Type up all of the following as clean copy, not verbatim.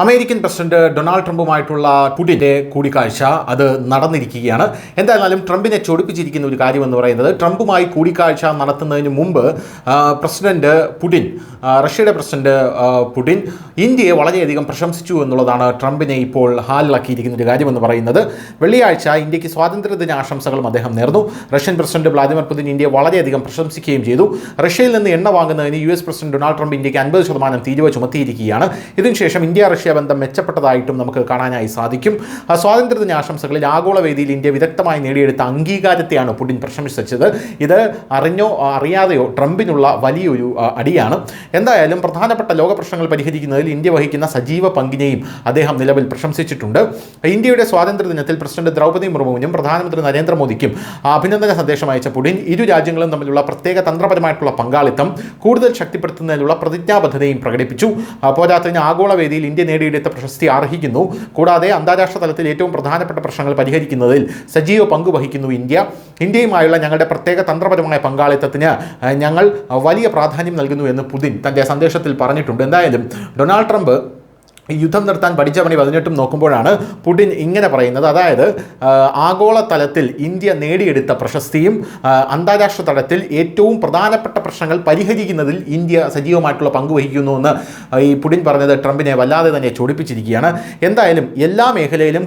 American president Donald ട്രംപുമായിട്ടുള്ള പുടിന്റെ കൂടിക്കാഴ്ച അത് നടന്നിരിക്കുകയാണ്. എന്തായാലും ട്രംപിനെ ചൊടിപ്പിച്ചിരിക്കുന്ന ഒരു കാര്യമെന്ന് പറയുന്നത് ട്രംപുമായി കൂടിക്കാഴ്ച നടത്തുന്നതിന് മുമ്പ് പ്രസിഡന്റ് പുടിൻ, റഷ്യയുടെ പ്രസിഡന്റ് പുടിൻ ഇന്ത്യയെ വളരെയധികം പ്രശംസിച്ചു എന്നുള്ളതാണ് ട്രംപിനെ ഇപ്പോൾ ഹാലിളക്കിയിരിക്കുന്ന ഒരു കാര്യമെന്ന് പറയുന്നത്. വെള്ളിയാഴ്ച ഇന്ത്യക്ക് സ്വാതന്ത്ര്യദിന ആശംസകളും അദ്ദേഹം നേർന്നു. റഷ്യൻ പ്രസിഡന്റ് വ്ളാദിമിർ പുടിൻ ഇന്ത്യയെ വളരെയധികം പ്രശംസിക്കുകയും ചെയ്തു. റഷ്യയിൽ നിന്ന് എണ്ണ വാങ്ങുന്നതിന് US പ്രസിഡന്റ് ഡൊണാൾഡ് ട്രംപ് ഇന്ത്യക്ക് 50% തീരുവ ചുമത്തിയിരിക്കുകയാണ്. ഇതിനുശേഷം ഇന്ത്യ റഷ്യ ബന്ധം മെച്ചപ്പെട്ടതായിട്ടും നമുക്ക് കാണാനായി സാധിക്കും. സ്വാതന്ത്ര്യദിന ആശംസകളിൽ ആഗോള വേദിയിൽ ഇന്ത്യ വിദഗ്ധമായി നേടിയെടുത്ത അംഗീകാരത്തെയാണ് പുടിൻ പ്രശംസിച്ചത്. ഇത് അറിഞ്ഞോ അറിയാതെയോ ട്രംപിനുള്ള വലിയൊരു അടിയാണ്. എന്തായാലും പ്രധാനപ്പെട്ട ലോക പ്രശ്നങ്ങൾ പരിഹരിക്കുന്നതിൽ ഇന്ത്യ വഹിക്കുന്ന സജീവ പങ്കിനെയും അദ്ദേഹം നിലവിൽ പ്രശംസിച്ചിട്ടുണ്ട്. ഇന്ത്യയുടെ സ്വാതന്ത്ര്യദിനത്തിൽ പ്രസിഡന്റ് ദ്രൗപദി മുർമുവിനും പ്രധാനമന്ത്രി നരേന്ദ്രമോദിക്കും അഭിനന്ദന സന്ദേശം അയച്ച പുടിൻ ഇരു രാജ്യങ്ങളും തമ്മിലുള്ള പ്രത്യേക തന്ത്രപരമായിട്ടുള്ള പങ്കാളിത്തം കൂടുതൽ ശക്തിപ്പെടുത്തുന്നതിനുള്ള പ്രതിജ്ഞാബദ്ധതയും പ്രകടിപ്പിച്ചു. പോരാത്തതിന് ആഗോള വേദിയിൽ ഇന്ത്യ നേടിയെടുത്ത പ്രശസ്തി അർഹിക്കുന്നു. കൂടാതെ അന്താരാഷ്ട്ര തലത്തിൽ ഏറ്റവും പ്രധാനപ്പെട്ട പ്രശ്നങ്ങൾ പരിഹരിക്കുന്നതിൽ സജീവ പങ്ക് വഹിക്കുന്നു ഇന്ത്യയുമായുള്ള ഞങ്ങളുടെ പ്രത്യേക തന്ത്രപരമായ പങ്കാളിത്തത്തിന് ഞങ്ങൾ വലിയ പ്രാധാന്യം നൽകുന്നു എന്ന് പുടിൻ തൻ്റെ സന്ദേശത്തിൽ പറഞ്ഞിട്ടുണ്ട്. എന്തായാലും ഡൊണാൾഡ് ട്രംപ് യുദ്ധം നിർത്താൻ പഠിച്ച പണി 18 നോക്കുമ്പോഴാണ് പുടിൻ ഇങ്ങനെ പറയുന്നത്. അതായത് ആഗോള തലത്തിൽ ഇന്ത്യ നേടിയെടുത്ത പ്രശസ്തിയും അന്താരാഷ്ട്ര തലത്തിൽ ഏറ്റവും പ്രധാനപ്പെട്ട പ്രശ്നങ്ങൾ പരിഹരിക്കുന്നതിൽ ഇന്ത്യ സജീവമായിട്ടുള്ള പങ്ക് വഹിക്കുന്നു എന്ന് ഈ പുടിൻ പറഞ്ഞത് ട്രംപിനെ വല്ലാതെ തന്നെ ചൊടിപ്പിച്ചിരിക്കുകയാണ്. എന്തായാലും എല്ലാ മേഖലയിലും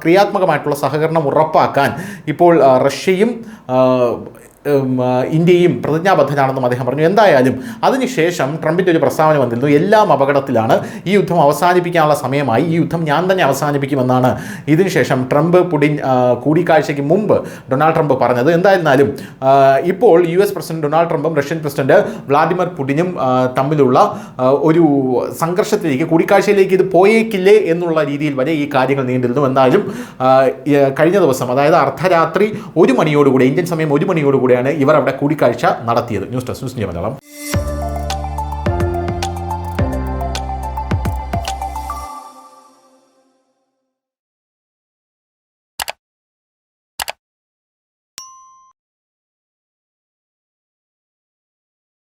ക്രിയാത്മകമായിട്ടുള്ള സഹകരണം ഉറപ്പാക്കാൻ ഇപ്പോൾ റഷ്യയും ഇന്ത്യയും പ്രതിജ്ഞാബദ്ധരാണെന്നും അദ്ദേഹം പറഞ്ഞു. എന്തായാലും അതിനുശേഷം ട്രംപിൻ്റെ ഒരു പ്രസ്താവന വന്നിരുന്നു. എല്ലാം അപകടത്തിലാണ്, ഈ യുദ്ധം അവസാനിപ്പിക്കാനുള്ള സമയമായി, ഈ യുദ്ധം ഞാൻ തന്നെ അവസാനിപ്പിക്കുമെന്നാണ് ഇതിനുശേഷം ട്രംപ് പുടിൻ കൂടിക്കാഴ്ചയ്ക്ക് മുമ്പ് ഡൊണാൾഡ് ട്രംപ് പറഞ്ഞത്. എന്തായിരുന്നാലും ഇപ്പോൾ US പ്രസിഡന്റ് ഡൊണാൾഡ് ട്രംപും റഷ്യൻ പ്രസിഡന്റ് വ്ളാദിമിർ പുടിനും തമ്മിലുള്ള ഒരു സംഘർഷത്തിലേക്ക്, കൂടിക്കാഴ്ചയിലേക്ക് ഇത് പോയേക്കില്ലേ എന്നുള്ള രീതിയിൽ വരെ ഈ കാര്യങ്ങൾ നീണ്ടിരുന്നു. എന്നാലും കഴിഞ്ഞ ദിവസം, അതായത് അർദ്ധരാത്രി 1 മണിയോടുകൂടി, ഇന്ത്യൻ സമയം 1 മണിയോടുകൂടി ഇവർ അവിടെ കൂടിക്കാഴ്ച നടത്തിയത്. News desk news India Malayalam.